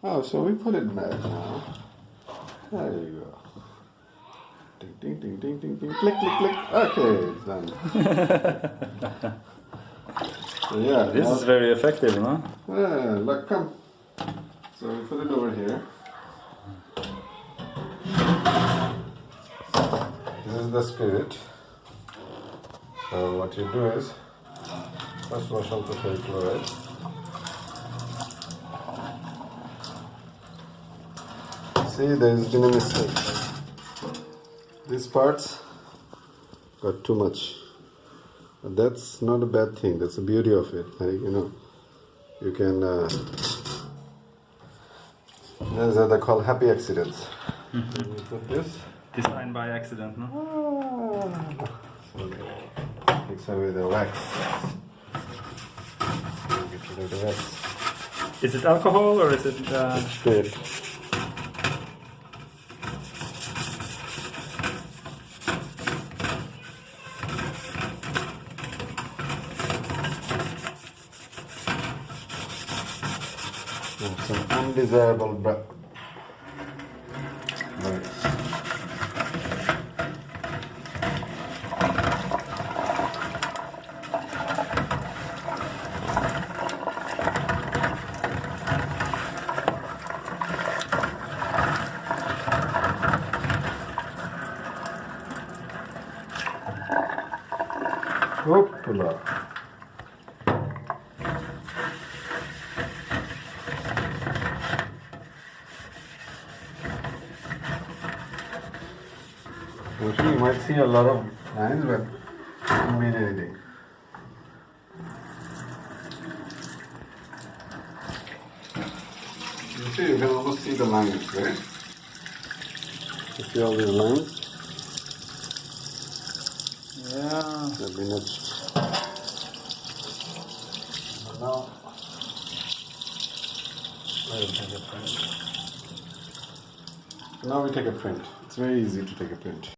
Oh, so we put it back now. There you go. Ding, ding, ding, ding, ding, ding. Click, click, click. Okay, it's done. So yeah. This is very effective, no? Yeah, look, come. So we put it over here. This is the spirit. So what you do is first wash out the fake chloride. See, there's been a mistake. These parts got too much. But that's not a bad thing. That's the beauty of it. Like, you know, you can. Those are they called happy accidents. So you put this. Designed by accident, no? So takes away the wax. Get rid of the wax. Is it alcohol or is it? Spirit. Some undesirable breath. Right. Hoopla. Actually, you might see a lot of lines, but it doesn't mean anything. You see, you can almost see the lines, right? You see all these lines? Yeah. They've been etched. But now, now we take a print. It's very easy to take a print.